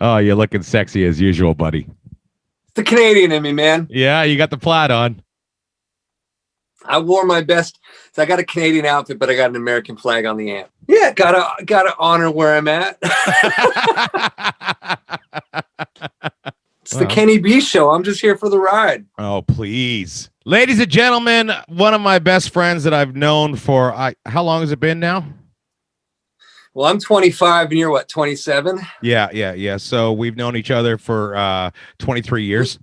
Oh, you're looking sexy as usual, buddy. It's the Canadian in me, man. Yeah, you got the plaid on. I wore my best. So I got a Canadian outfit, but I got an American flag on the amp. Yeah, gotta honor where I'm at. It's the Well, KennyB show. I'm just here for the ride. oh, please. Ladies and gentlemen, one of my best friends that I've known for how long has it been now? Well, I'm 25 and you're what, 27? Yeah. So we've known each other for 23 years.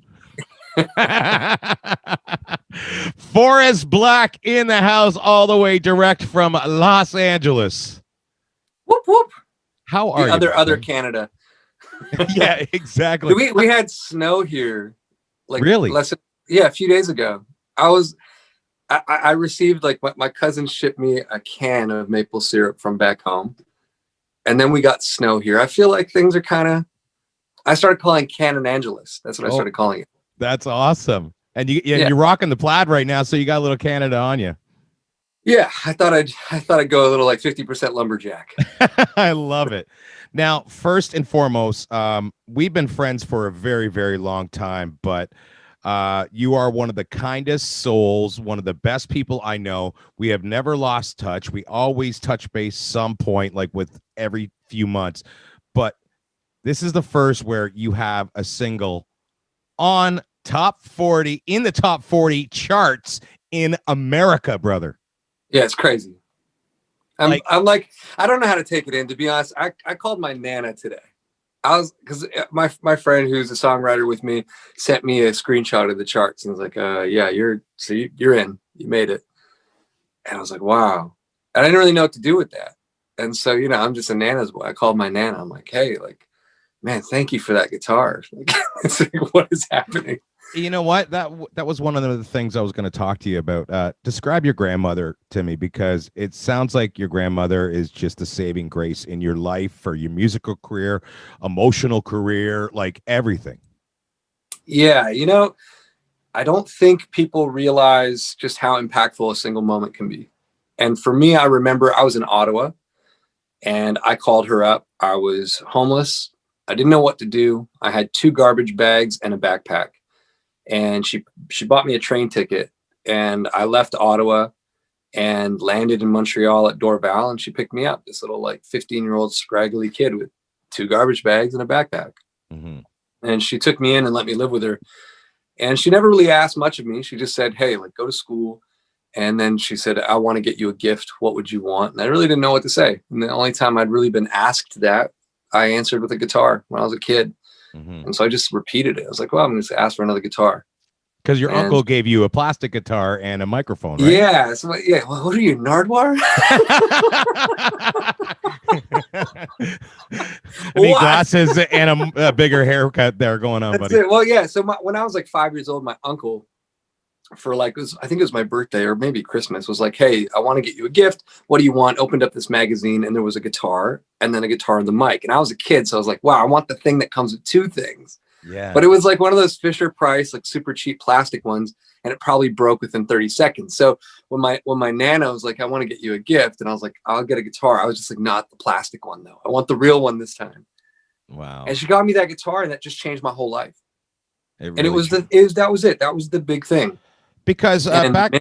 Forest Blakk in the house, all the way direct from Los Angeles. Whoop whoop. How are the you? Other Canada. Yeah, exactly. We had snow here, like really? A few days ago. I received like my cousin shipped me a can of maple syrup from back home, and then we got snow here. I feel like things are kind of. I started calling Canon Angeles. That's what I started calling it. That's awesome. And you're rocking the plaid right now, so you got a little Canada on you. Yeah, I thought I'd go a little like 50% lumberjack. I love it. Now, first and foremost, we've been friends for a very, very long time, but you are one of the kindest souls, one of the best people I know. We have never lost touch. We always touch base some point, like with every few months. But this is the first where you have a single on top 40 in the top 40 charts in America, brother. Yeah, it's crazy. I'm like, I don't know how to take it in, to be honest. I called my Nana today. Because my friend who's a songwriter with me sent me a screenshot of the charts and was like, yeah, you're in, you made it. And I was like, wow. And I didn't really know what to do with that. And so, I'm just a Nana's boy. I called my Nana. I'm like, hey, like, man, thank you for that guitar. Like, it's like, what is happening? You know what? That was one of the things I was going to talk to you about. Describe your grandmother to me, because it sounds like your grandmother is just a saving grace in your life, for your musical career, emotional career, like everything. Yeah, I don't think people realize just how impactful a single moment can be. And for me, I remember I was in Ottawa and I called her up. I was homeless. I didn't know what to do. I had 2 garbage bags and a backpack. And she bought me a train ticket, and I left Ottawa and landed in Montreal at Dorval, and she picked me up, this little like 15-year-old scraggly kid with 2 garbage bags and a backpack. Mm-hmm. And she took me in and let me live with her. And she never really asked much of me. She just said, hey, like, go to school. And then she said, I want to get you a gift. What would you want? And I really didn't know what to say. And the only time I'd really been asked that, I answered with a guitar when I was a kid. Mm-hmm. And so I just repeated it. I was like, well, I'm going to ask for another guitar. Because your uncle gave you a plastic guitar and a microphone, right? Yeah. So, yeah. Well, what are you, Nardwar? Any glasses and a bigger haircut there going on, buddy. Well, yeah. So when I was like 5 years old, my uncle, for like, I think it was my birthday or maybe Christmas, was like, hey, I want to get you a gift. What do you want? Opened up this magazine, and there was a guitar and then a guitar and the mic. And I was a kid, so I was like, wow, I want the thing that comes with 2 things. Yeah. But it was like one of those Fisher Price, like super cheap plastic ones, and it probably broke within 30 seconds. So when my Nana was like, I want to get you a gift, and I was like, I'll get a guitar. I was just like, not the plastic one though. I want the real one this time. Wow. And she got me that guitar, and that just changed my whole life. Really, and that was it. That was the big thing. Because back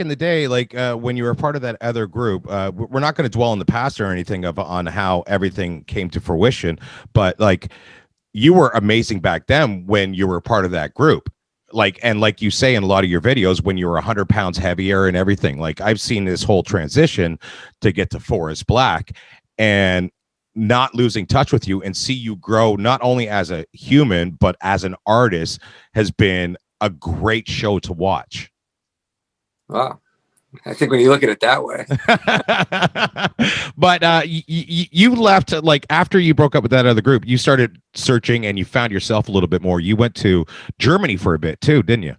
in the day, like when you were part of that other group, we're not going to dwell on the past or anything on how everything came to fruition, but like you were amazing back then when you were part of that group. Like you say in a lot of your videos, when you were 100 pounds heavier and everything. Like I've seen this whole transition to get to Forest Blakk and not losing touch with you, and see you grow not only as a human but as an artist has been a great show to watch. Wow. I think when you look at it that way. But you left, like after you broke up with that other group, you started searching and you found yourself a little bit more. You went to Germany for a bit too, didn't you?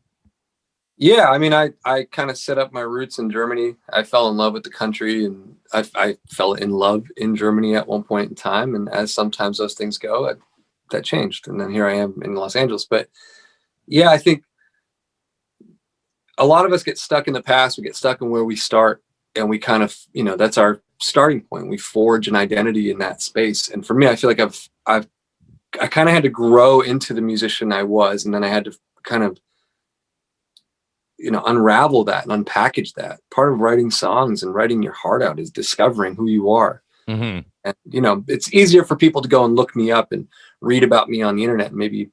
Yeah, I mean, I kind of set up my roots in Germany. I fell in love with the country, and I fell in love in Germany at one point in time. And as sometimes those things go, that changed. And then here I am in Los Angeles. But yeah, I think a lot of us get stuck in the past. We get stuck in where we start, and we kind of, that's our starting point. We forge an identity in that space. And for me, I feel like I've kind of had to grow into the musician I was, and then I had to kind of, you know, unravel that and unpackage that. Part of writing songs and writing your heart out is discovering who you are. Mm-hmm. And, you know, it's easier for people to go and look me up and read about me on the internet. Maybe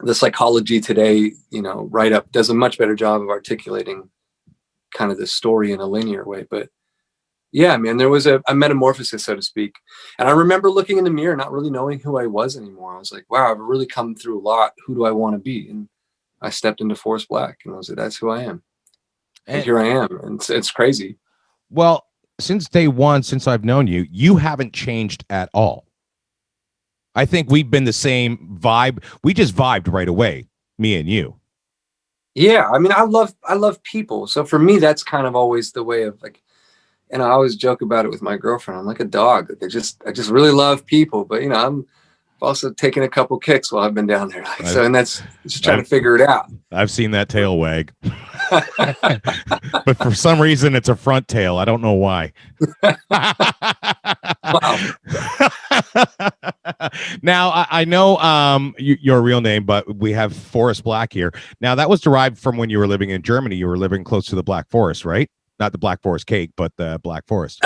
the Psychology Today, you know, write up does a much better job of articulating kind of the story in a linear way. But yeah, man, there was a metamorphosis, so to speak. And I remember looking in the mirror, not really knowing who I was anymore. I was like, wow, I've really come through a lot. Who do I want to be? And I stepped into Forest Blakk, and I was like, that's who I am. And here I am. And it's crazy. Well, since day one, since I've known you, you haven't changed at all. I think we've been the same vibe. We just vibed right away, me and you. Yeah, I mean, I love people. So for me, that's kind of always the way of like, and I always joke about it with my girlfriend. I'm like a dog. Like I just really love people. But you know, I'm also taking a couple kicks while I've been down there. Like, so, and that's just trying to figure it out. I've seen that tail wag. But for some reason it's a front tail. I don't know why. Now I know your real name, but we have Forest Blakk here. Now that was derived from when you were living in Germany. You were living close to the Black Forest, right? Not the Black Forest cake, but the Black Forest.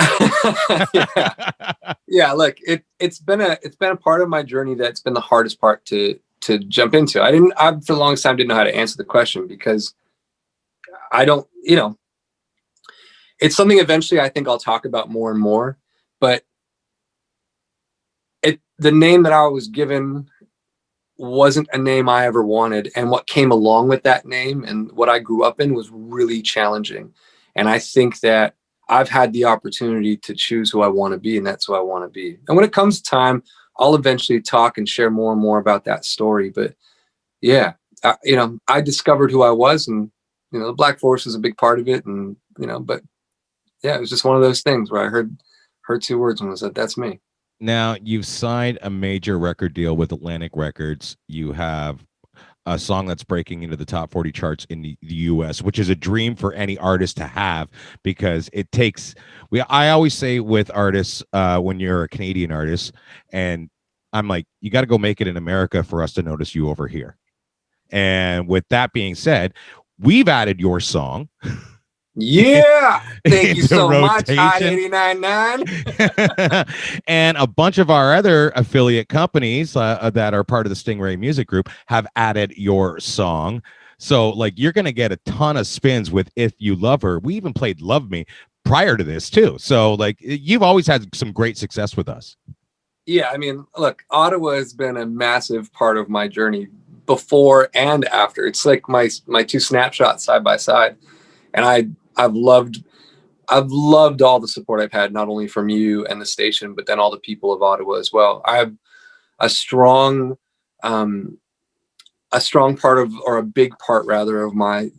Yeah. Look, it's been a part of my journey that's been the hardest part to jump into. I for the longest time didn't know how to answer the question, because I don't, you know, it's something eventually I think I'll talk about more and more, but the name that I was given wasn't a name I ever wanted. And what came along with that name and what I grew up in was really challenging. And I think that I've had the opportunity to choose who I want to be, and that's who I want to be. And when it comes to time, I'll eventually talk and share more and more about that story. But yeah, you know, I discovered who I was, and, you know, the Black Forest was a big part of it. And, you know, but yeah, it was just one of those things where I heard two words and was like, that's me. Now you've signed a major record deal with Atlantic Records. You have a song that's breaking into the top 40 charts in the US, which is a dream for any artist to have, because it takes, I always say with artists, when you're a Canadian artist, and I'm like, you got to go make it in America for us to notice you over here. And with that being said, we've added your song. Yeah, thank you so much, Hot 89.9. And a bunch of our other affiliate companies that are part of the Stingray Music Group have added your song. So like, you're going to get a ton of spins with If You Love Her. We even played Love Me prior to this too. So like, you've always had some great success with us. Yeah, I mean, look, Ottawa has been a massive part of my journey before and after. It's like my two snapshots side by side. And I've loved all the support I've had, not only from you and the station, but then all the people of Ottawa as well. I have a strong part of, or a big part rather, of my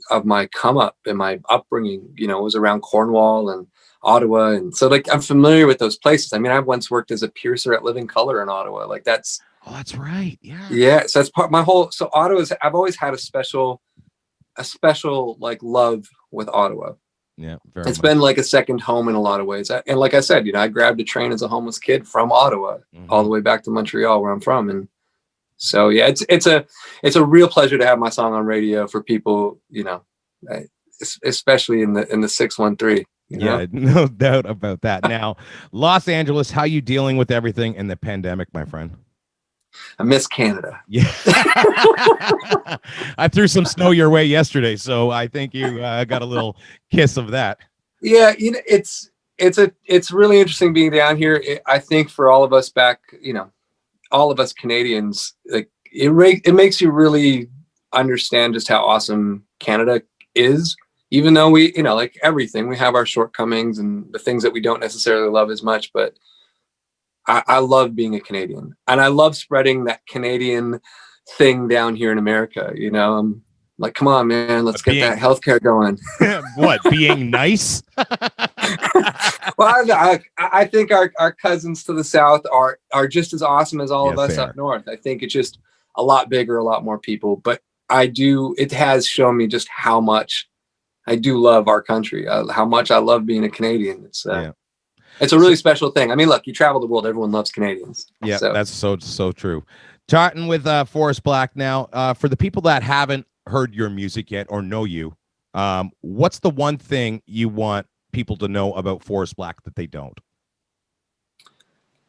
come up and my upbringing, you know, was around Cornwall and Ottawa. And so like, I'm familiar with those places. I mean, I once worked as a piercer at Living Color in Ottawa. Like that's, oh, that's right. Yeah. Yeah. So that's part my whole, so Ottawa's, I've always had a special like love with Ottawa. Yeah, it's been like a second home in a lot of ways. And like I said, you know, I grabbed a train as a homeless kid from Ottawa all the way back to Montreal, where I'm from. And so, yeah, it's a real pleasure to have my song on radio for people, you know, especially in the 613. Yeah, no doubt about that. Now, Los Angeles, how you dealing with everything in the pandemic, my friend? I miss Canada. Yeah. I threw some snow your way yesterday, so I think you got a little kiss of that. Yeah, you know, it's really interesting being down here. I think for all of us back, you know, all of us Canadians, like it makes you really understand just how awesome Canada is. Even though we, you know, like everything, we have our shortcomings and the things that we don't necessarily love as much, but I love being a Canadian, and I love spreading that Canadian thing down here in America. You know, I'm like, come on, man, let's get that healthcare going. What, being nice? Well, I think our cousins to the south are just as awesome as all of us up north. I think it's just a lot bigger, a lot more people. But it has shown me just how much I do love our country, how much I love being a Canadian. It's a really special thing. I mean, look, you travel the world, everyone loves Canadians. Yeah, so. That's so true. Chatting with Forest Blakk now. For the people that haven't heard your music yet or know you, what's the one thing you want people to know about Forest Blakk that they don't?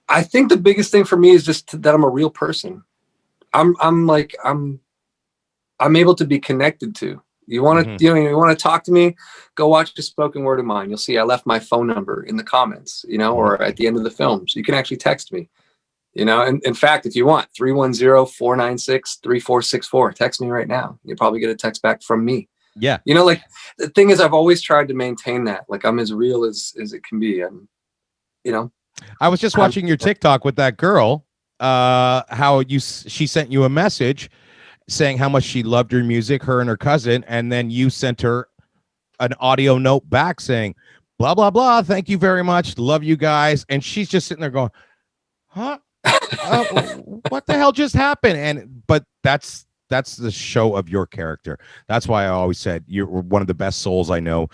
I think the biggest thing for me is just that I'm a real person. I'm able to be connected to. You want to, you want to talk to me, go watch a spoken word of mine. You'll see I left my phone number in the comments, or at the end of the film. So you can actually text me, and in fact, if you want, 310-496-3464, text me right now. You'll probably get a text back from me. Yeah. Like the thing is, I've always tried to maintain that. Like I'm as real as it can be. And, I was just watching your TikTok with that girl, how she sent you a message saying how much she loved your music, her and her cousin, and then you sent her an audio note back saying, blah, blah, blah, thank you very much, love you guys. And she's just sitting there going, huh? What the hell just happened? But that's the show of your character. That's why I always said you're one of the best souls I know.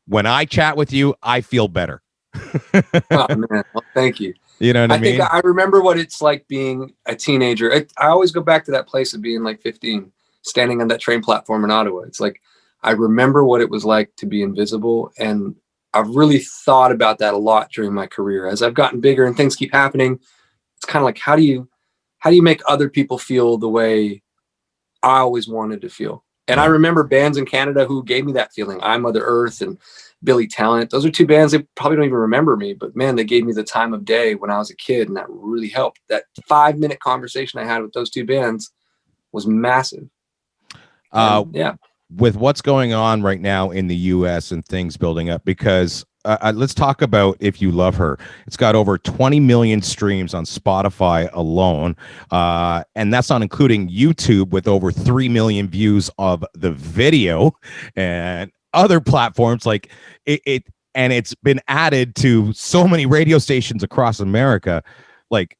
When I chat with you, I feel better. Oh, man. Well, thank you. You know what I mean? I think I remember what it's like being a teenager. I always go back to that place of being like 15, standing on that train platform in Ottawa. It's like, I remember what it was like to be invisible. And I've really thought about that a lot during my career. As I've gotten bigger and things keep happening, it's kind of like, how do you make other people feel the way I always wanted to feel? And I remember bands in Canada who gave me that feeling. I Mother Earth and Billy Talent. Those are two bands that probably don't even remember me, but man, they gave me the time of day when I was a kid, and that really helped. That 5-minute conversation I had with those two bands was massive. Yeah. With what's going on right now in the US and things building up, because let's talk about If You Love Her. It's got over 20 million streams on Spotify alone. And that's not including YouTube with over 3 million views of the video and other platforms like it. And it's been added to so many radio stations across America. Like,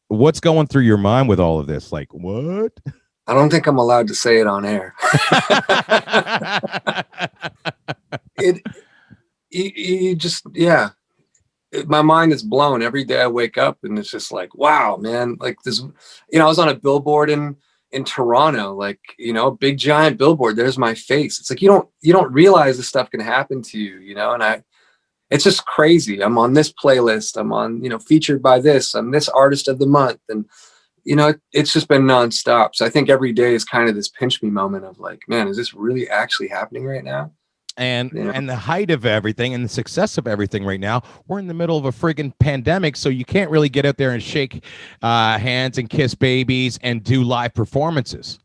what's going through your mind with all of this? Like, what? I don't think I'm allowed to say it on air. You just, yeah. My mind is blown every day. I wake up and it's just like, wow, man. Like this, I was on a billboard in Toronto, like, a big giant billboard. There's my face. It's like, you don't realize this stuff can happen to you, and it's just crazy. I'm on this playlist. I'm on, featured by this. I'm this artist of the month. And, it's just been nonstop. So I think every day is kind of this pinch me moment of like, man, is this really actually happening right now? And the height of everything and the success of everything right now, we're in the middle of a friggin' pandemic, so you can't really get out there and shake hands and kiss babies and do live performances.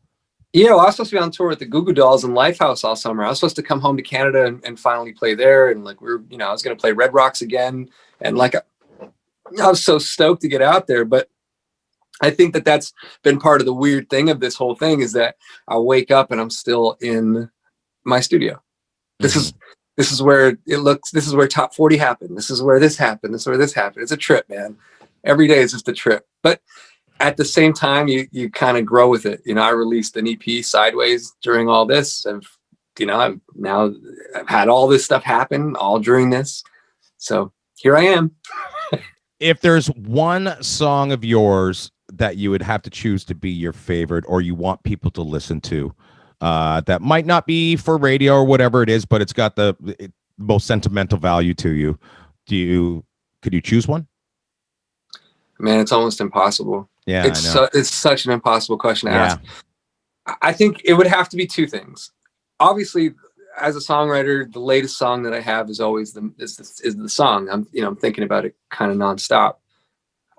Yeah, well, I was supposed to be on tour with the Goo Goo Dolls and Lifehouse all summer. I was supposed to come home to Canada and finally play there, and like I was going to play Red Rocks again, and like I was so stoked to get out there, but I think that's been part of the weird thing of this whole thing is that I wake up and I'm still in my studio. This is where it looks. This is where Top 40 happened. This is where this happened. This is where this happened. It's a trip, man. Every day is just a trip. But at the same time, you kind of grow with it. I released an EP, Sideways, during all this. I've had all this stuff happen all during this. So here I am. If there's one song of yours that you would have to choose to be your favorite, or you want people to listen to, that might not be for radio or whatever it is, but it's got the most sentimental value to you, could you choose one? Man, it's almost impossible. Yeah, it's such an impossible question to ask. I think it would have to be two things. Obviously, as a songwriter, the latest song that I have is always the song. I'm thinking about it kind of nonstop.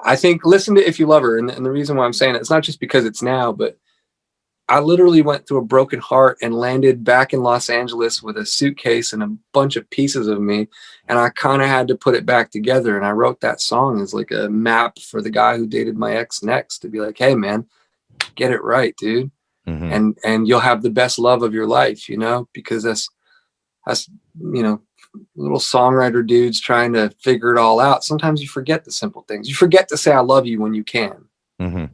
I think listen to If You Love Her, and the reason why I'm saying it's not just because it's now, but I literally went through a broken heart and landed back in Los Angeles with a suitcase and a bunch of pieces of me, and I kind of had to put it back together. And I wrote that song as like a map for the guy who dated my ex next, to be like, hey man, get it right, dude. And you'll have the best love of your life, because that's little songwriter dudes trying to figure it all out. Sometimes you forget the simple things. You forget to say I love you when you can,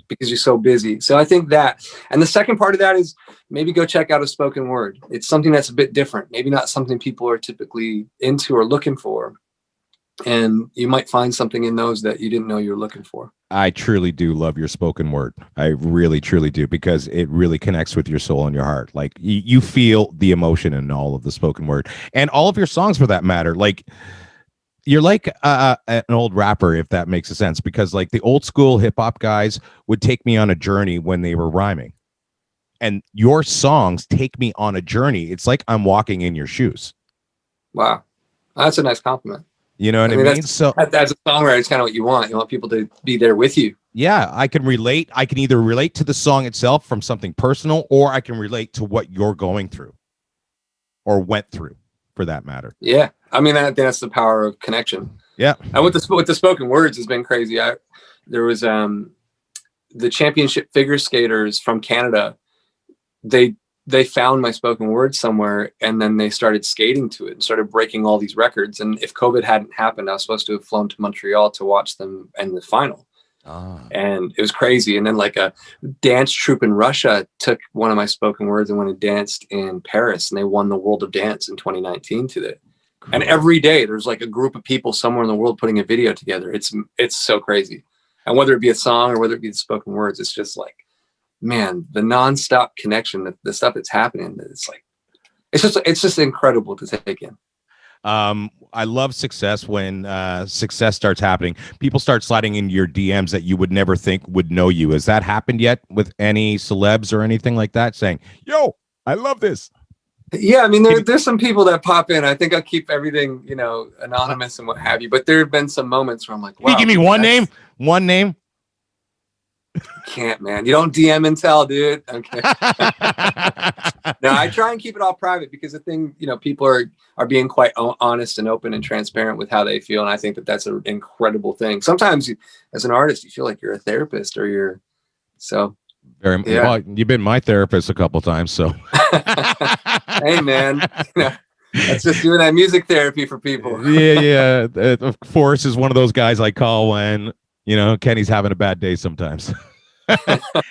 because you're so busy. So I think that, and the second part of that is maybe go check out a spoken word. It's something that's a bit different, maybe not something people are typically into or looking for. And you might find something in those that you didn't know you were looking for. I truly do love your spoken word. I really, truly do, because it really connects with your soul and your heart. Like you feel the emotion in all of the spoken word and all of your songs for that matter. Like you're like an old rapper, if that makes a sense, because like the old school hip hop guys would take me on a journey when they were rhyming. And your songs take me on a journey. It's like I'm walking in your shoes. Wow. That's a nice compliment. You know what I I mean, mean? So that's a songwriter. It's kind of what you want. You want people to be there with you. yeah, I can relate. I can either relate to the song itself from something personal, or I can relate to what you're going through or went through, for that matter. Yeah. I mean, that's the power of connection. Yeah. And with the spoken words has been crazy. There was the championship figure skaters from Canada. They found my spoken word somewhere, and then they started skating to it and started breaking all these records. And if COVID hadn't happened, I was supposed to have flown to Montreal to watch them in the final. And it was crazy. And then like a dance troupe in Russia took one of my spoken words and went and danced in Paris, and they won the World of Dance in 2019 to it. Cool. And every day there's like a group of people somewhere in the world putting a video together. It's so crazy. And whether it be a song or whether it be the spoken words, it's just like, man, the nonstop connection, the stuff that's happening, it's just incredible to take in. I love success when success starts happening. People start sliding into your DMs that you would never think would know you. Has that happened yet with any celebs or anything like that, saying, yo, I love this? Yeah, I mean, there's some people that pop in. I think I'll keep everything, anonymous and what have you. But there have been some moments where I'm like, wow. Can you give me one name? One name? Can't, man. You don't DM and tell, dude. Okay. No, I try and keep it all private, because the thing, people are being quite honest and open and transparent with how they feel. And I think that that's an incredible thing. Sometimes as an artist, you feel like you're a therapist or very yeah. Well, you've been my therapist a couple times, so. Hey, man. That's just doing that music therapy for people. Yeah. Forrest is one of those guys I call when, Kenny's having a bad day sometimes.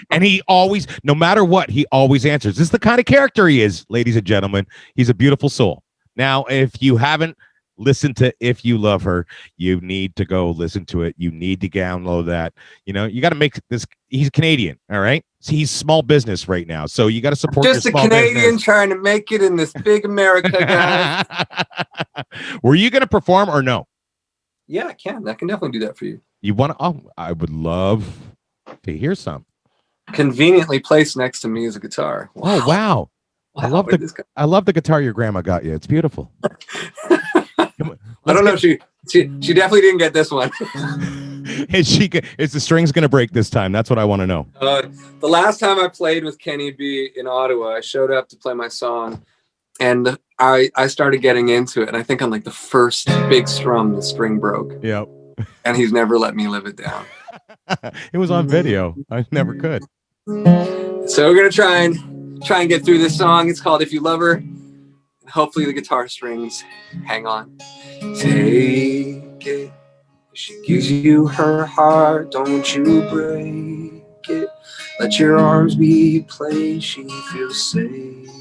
And he always, no matter what, he always answers. This is the kind of character he is, ladies and gentlemen. He's a beautiful soul. Now, if you haven't listened to If You Love Her, you need to go listen to it. You need to download that. You got to make this. He's Canadian, all right? So he's small business right now. So you got to support just your a small Canadian business. Trying to make it in this big America, guys. Were you going to perform or no? Yeah, I can definitely do that for you. You want to? Oh, I would love to hear some. Conveniently placed next to me is a guitar. Wow. Oh, wow. I love the guitar your grandma got you. It's beautiful. I don't know. She definitely didn't get this one. Is the strings going to break this time? That's what I want to know. The last time I played with KennyB in Ottawa, I showed up to play my song, and I started getting into it. And I think on like the first big strum, the string broke. Yep. And he's never let me live it down. It was on video. I never could. So we're gonna try and get through this song. It's called If You Love Her. Hopefully the guitar strings hang on. Take it. She gives you her heart, don't you break it. Let your arms be a place she feels safe.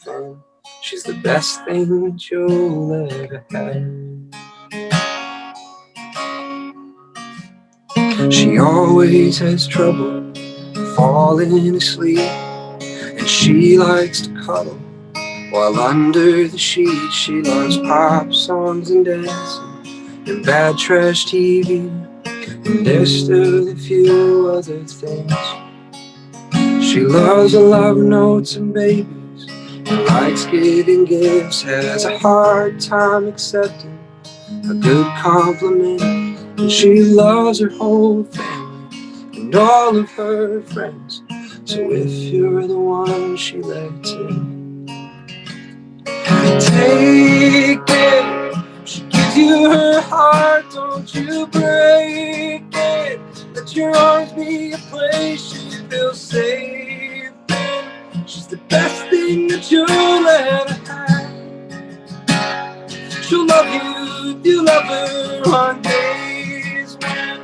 And she's the best thing that you'll ever have. She always has trouble falling asleep, and she likes to cuddle while under the sheets. She loves pop songs and dancing and bad trash TV, and there's still a few other things. She loves a love notes and babies, and likes giving gifts, has a hard time accepting a good compliment. And she loves her whole family and all of her friends. So if you're the one she lets in, take it. She gives you her heart, don't you break it. Let your arms be a place she feels safe in. She's the best thing that you'll ever have. She'll love you if you love her on days when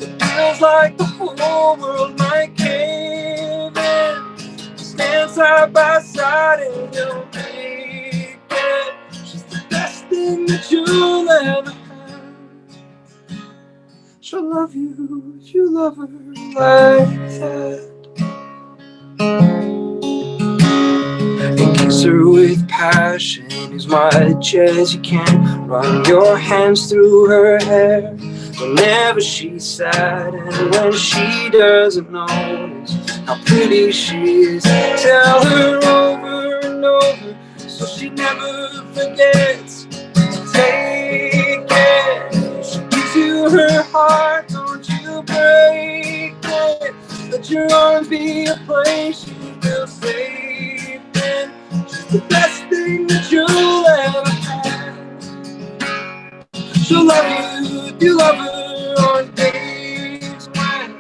it feels like the whole world might cave in. Stand side by side and you'll make it. She's the best thing that you'll ever have. she'll love you if you love her like that. And kiss her with passion as much as you can. Run your hands through her hair whenever she's sad, and when she doesn't notice how pretty she is, tell her over and over so she never forgets to take it. She gives you her heart, don't you break it. Let your arms be a place you feel safe in. She's the best thing that you'll ever have. She'll love you if you love her on days when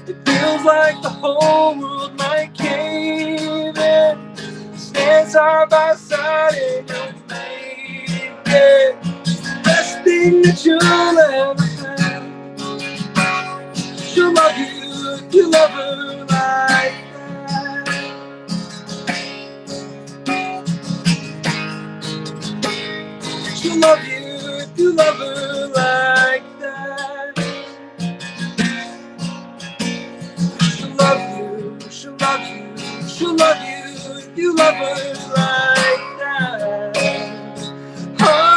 it feels like the whole world might cave in. Stand side by side and you'll make it. She's the best thing that you'll ever have. She'll love you if you love her like that. She'll love you if you love her like that. She'll love you, she'll love you, she'll love you if you love her like that. Oh,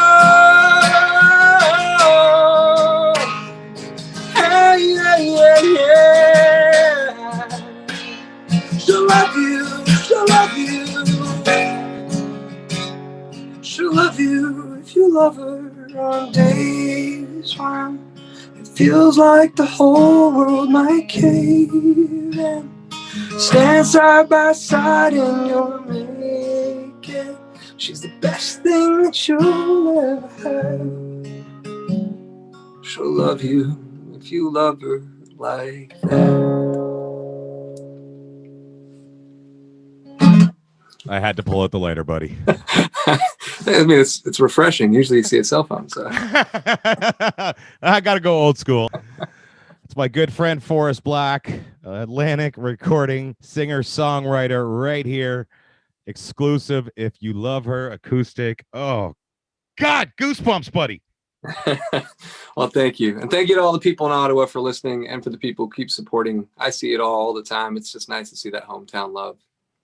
hey, yeah, yeah, yeah. She'll love you, she'll love you. She'll love you if you love her on days when it feels like the whole world might cave in. Stand side by side and you'll make it. She's the best thing that you'll ever have. She'll love you if you love her like that. I had to pull out the lighter, buddy. I mean, it's refreshing. Usually you see a cell phone, so. I got to go old school. It's my good friend Forest Blakk, Atlantic recording singer songwriter right here, exclusive. If you love her, acoustic. Oh God, goosebumps, buddy. Well, thank you, and thank you to all the people in Ottawa for listening, and for the people who keep supporting. I see it all the time. It's just nice to see that hometown love.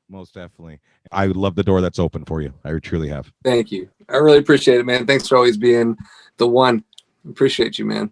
Most definitely. I love the door that's open for you. I truly have. Thank you. I really appreciate it, man. Thanks for always being the one. Appreciate you, man.